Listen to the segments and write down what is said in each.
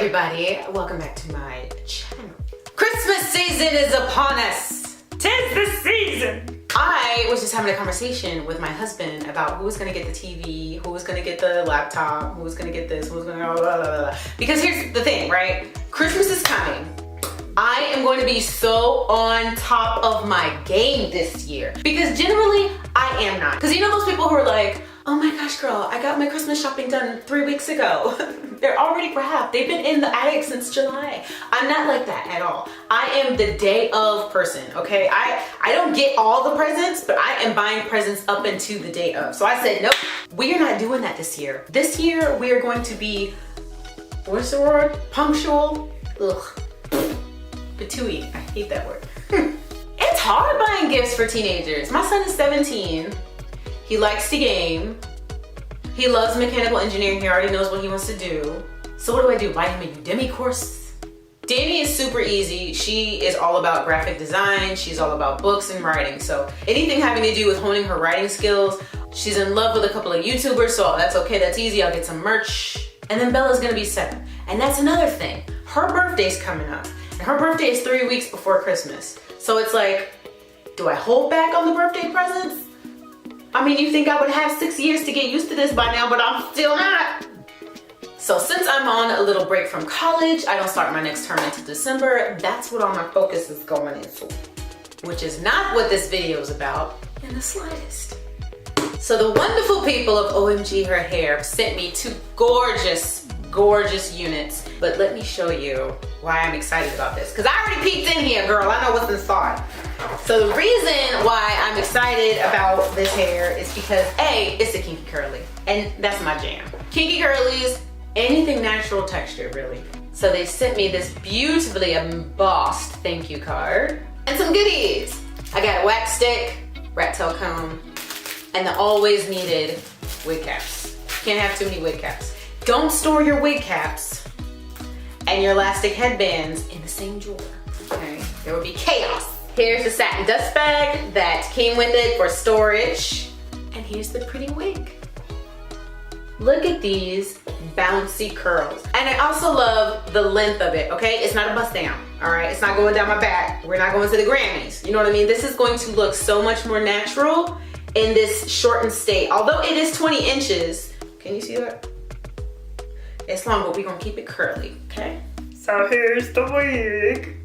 everybody, welcome back to my channel. Christmas season is upon us. 'Tis the season. I was just having a conversation with my husband about who was gonna get the TV, who was gonna get the laptop, who was gonna get this, who was gonna blah, blah, blah, blah. Because here's the thing, right? Christmas is coming. I am going to be so on top of my game this year. Because generally, I am not. Because you know those people who are like, oh my gosh, girl, I got my Christmas shopping done 3 weeks ago. They're already wrapped. They've been in the attic since July. I'm not like that at all. I am the day of person, okay? I don't get all the presents, but I am buying presents up into the day of. So I said, nope, we are not doing that this year. This year, we are going to be, what's the word? Punctual? Ugh. Patooey. I hate that word. It's hard buying gifts for teenagers. My son is 17. He likes to game. He loves mechanical engineering. He already knows what he wants to do. So what do I do? Buy him a Udemy course? Danny is super easy. She is all about graphic design. She's all about books and writing. So anything having to do with honing her writing skills. She's in love with a couple of YouTubers, so that's okay, that's easy. I'll get some merch. And then Bella's gonna be 7. And that's another thing. Her birthday's coming up. And her birthday is 3 weeks before Christmas. So it's like, do I hold back on the birthday presents? I mean, you think I would have 6 years to get used to this by now, but I'm still not. So since I'm on a little break from college, I don't start my next term until December. That's what all my focus is going into, which is not what this video is about in the slightest. So the wonderful people of OMGHerHair sent me 2 gorgeous units, but let me show you why I'm excited about this. Cause I already peeked in here, girl. I know what's inside. So the reason why I'm excited about this hair is because A, it's a kinky curly, and that's my jam. Kinky curlies, anything natural texture, really. So they sent me this beautifully embossed thank you card and some goodies. I got a wax stick, rat tail comb, and the always needed wig caps. Can't have too many wig caps. Don't store your wig caps and your elastic headbands in the same drawer, okay? There would be chaos. Here's the satin dust bag that came with it for storage. And here's the pretty wig. Look at these bouncy curls. And I also love the length of it, okay? It's not a bust down, all right? It's not going down my back. We're not going to the Grammys. You know what I mean? This is going to look so much more natural in this shortened state. Although it is 20 inches, can you see that? It's long, but we're gonna keep it curly, okay? So here's the wig.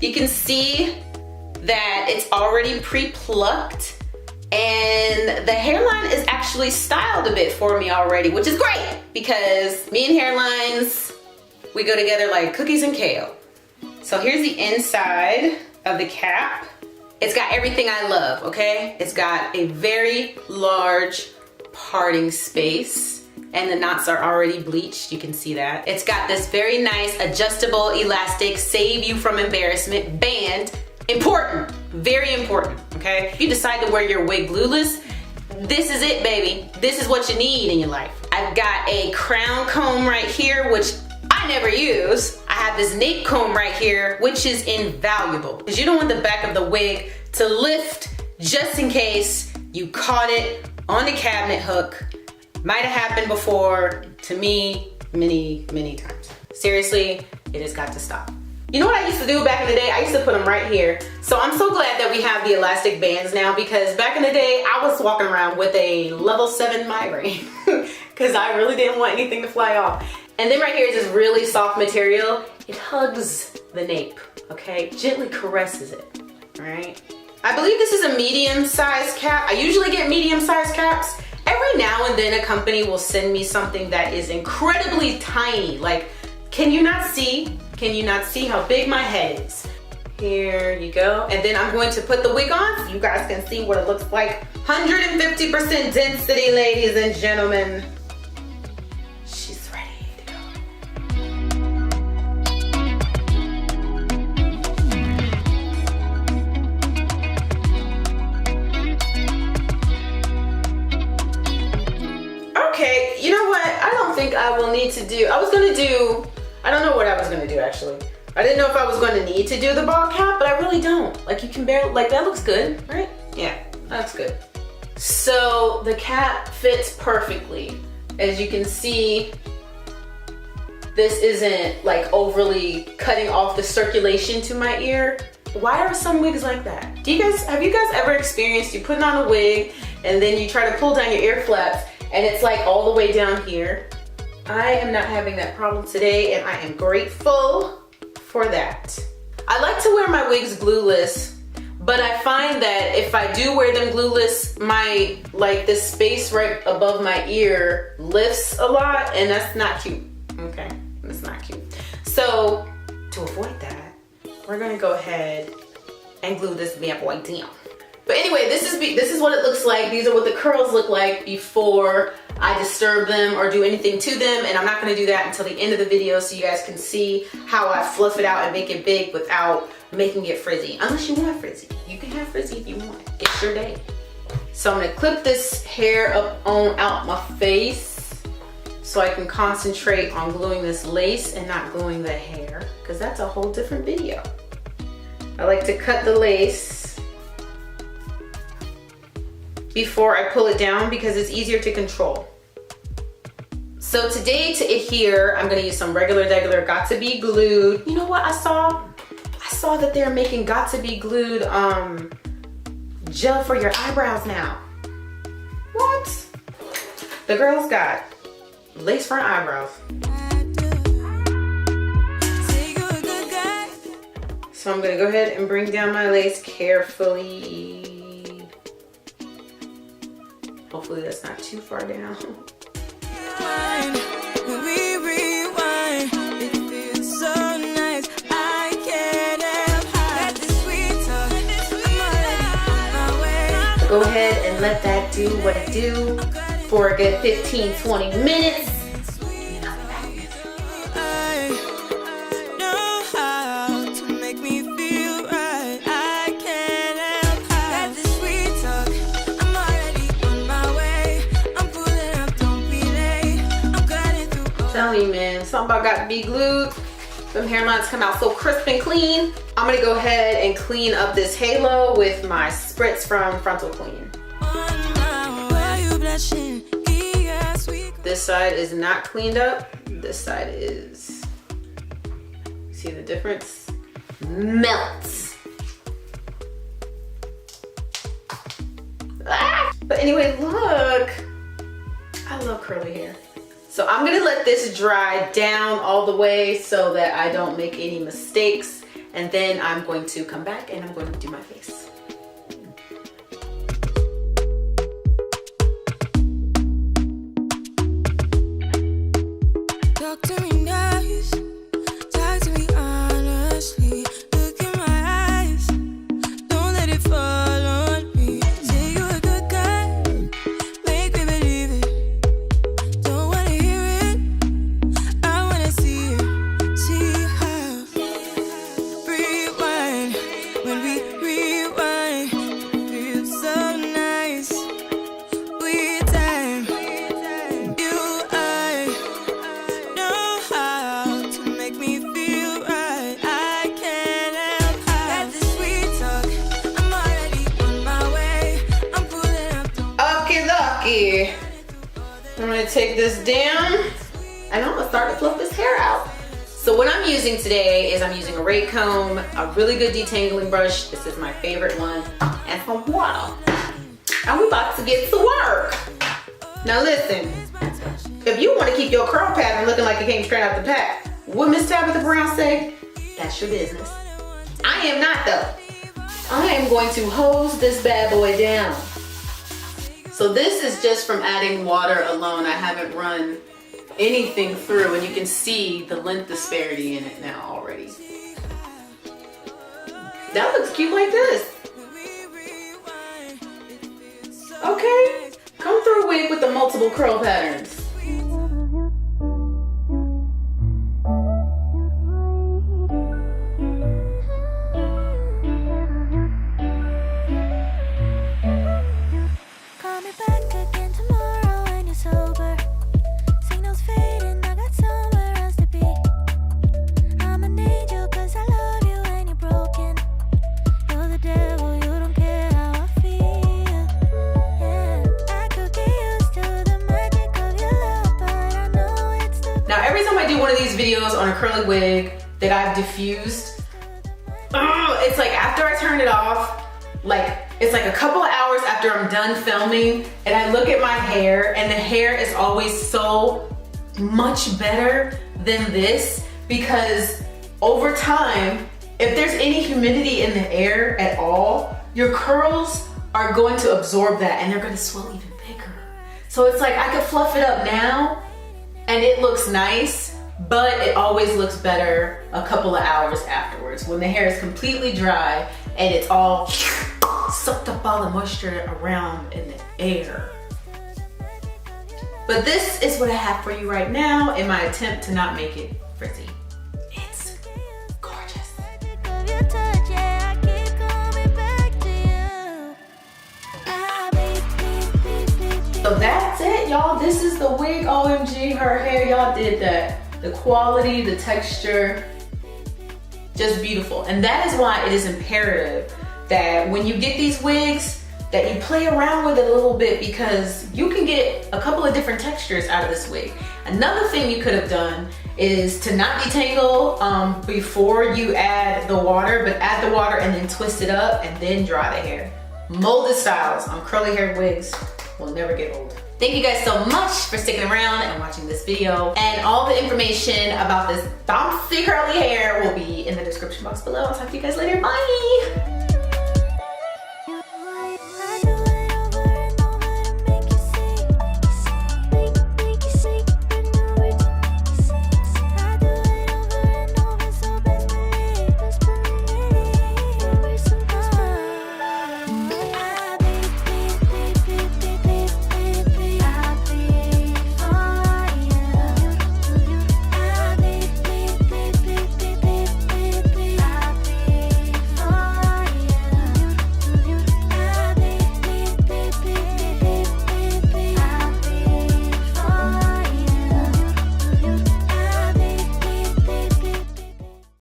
You can see that it's already pre-plucked and the hairline is actually styled a bit for me already, which is great because me and hairlines, we go together like cookies and kale. So here's the inside of the cap. It's got everything I love, okay? It's got a very large parting space. And the knots are already bleached, you can see that. It's got this very nice adjustable elastic save you from embarrassment band. Important, very important, okay? If you decide to wear your wig glueless, this is it, baby. This is what you need in your life. I've got a crown comb right here, which I never use. I have this nape comb right here, which is invaluable because you don't want the back of the wig to lift just in case you caught it on the cabinet hook. Might have happened before to me many times. Seriously, it has got to stop. You know what I used to do back in the day? I used to put them right here. So I'm so glad that we have the elastic bands now because back in the day, I was walking around with a level 7 migraine because I really didn't want anything to fly off. And then right here is this really soft material. It hugs the nape, okay? Gently caresses it, all right? I believe this is a medium-sized cap. I usually get medium-sized caps. Every now and then a company will send me something that is incredibly tiny. Like, can you not see? Can you not see how big my head is? Here you go. And then I'm going to put the wig on so you guys can see what it looks like. 150% density, ladies and gentlemen. She's ready to go. Okay, you know what? I don't think I will need to do, I don't know what I was gonna do actually. I didn't know if I was gonna need to do the ball cap, but I really don't. Like you can barely, like that looks good, right? Yeah, that's good. So the cap fits perfectly. As you can see, this isn't like overly cutting off the circulation to my ear. Why are some wigs like that? Have you guys ever experienced you putting on a wig and then you try to pull down your ear flaps and it's like all the way down here? I am not having that problem today, and I am grateful for that. I like to wear my wigs glueless, but I find that if I do wear them glueless, this space right above my ear lifts a lot, and that's not cute. Okay, that's not cute. So to avoid that, we're gonna go ahead and glue this bad boy down. But anyway, this is what it looks like. These are what the curls look like before I disturb them or do anything to them, and I'm not gonna do that until the end of the video so you guys can see how I fluff it out and make it big without making it frizzy. Unless you want frizzy. You can have frizzy if you want. It's your day. So I'm gonna clip this hair up out my face so I can concentrate on gluing this lace and not gluing the hair, because that's a whole different video. I like to cut the lace before I pull it down because it's easier to control. So today to adhere, I'm gonna use some regular got2b glued. You know what I saw? I saw that they're making got2b glued gel for your eyebrows now. What? The girls got lace front eyebrows. So I'm gonna go ahead and bring down my lace carefully. Hopefully that's not too far down. Go ahead and let that do what it do for a good 15-20 minutes. Telling you, man, something about got to be glued. Them hairlines come out so crisp and clean. I'm gonna go ahead and clean up this halo with my spritz from Frontal Clean. This side is not cleaned up. This side is. See the difference? Melts. Ah! But anyway, look. I love curly hair. So I'm gonna let this dry down all the way so that I don't make any mistakes. And then I'm going to come back and I'm going to do my face. Talk to me nice, talk to me honestly. Look in my eyes, don't let it fall on me. Say you're a good guy, make me believe it. Don't wanna hear it, I wanna see it. See how rewind, when we rewind, it feels so nice. With time, you I know how to make me feel right. I can't help how this sweet talk. I'm already on my way. I'm pulling up. Okie dokie. I'm gonna take this down and I'm gonna start to fluff this hair out. So what I'm using today is I'm using a rake comb, a really good detangling brush. This is my favorite one, and some water. And we're about to get to work. Now listen, if you want to keep your curl pattern looking like it came straight out the pack, what Miss Tabitha Brown say? That's your business. I am not though. I am going to hose this bad boy down. So this is just from adding water alone. I haven't run anything through, and you can see the length disparity in it now already. That looks cute like this. Okay, come through a wig with the multiple curl patterns. Call me back again tomorrow when you're sober. Signals fading, I got somewhere else to be. I'm an angel 'cause I love you and you're broken. You're the devil, you don't care how I feel. Yeah, I could get used to the magic of your videos on a curly wig that I've diffused. It's like after I turn it off, like it's like a couple of hours after I'm done filming, and I look at my hair, and the hair is always so much better than this, because over time, if there's any humidity in the air at all, your curls are going to absorb that and they're going to swell even bigger. So it's like I could fluff it up now and it looks nice, but it always looks better a couple of hours afterwards when the hair is completely dry and it's all sucked up all the moisture around in the air. But this is what I have for you right now in my attempt to not make it frizzy. It's gorgeous. So that's it, y'all. This is the wig OMG her hair. Y'all did that. The quality, the texture, just beautiful. And that is why it is imperative that when you get these wigs, that you play around with it a little bit, because you can get a couple of different textures out of this wig. Another thing you could have done is to not detangle before you add the water, but add the water and then twist it up and then dry the hair. Molded styles on curly haired wigs will never get old. Thank you guys so much for sticking around and watching this video. And all the information about this bouncy curly hair will be in the description box below. I'll talk to you guys later. Bye!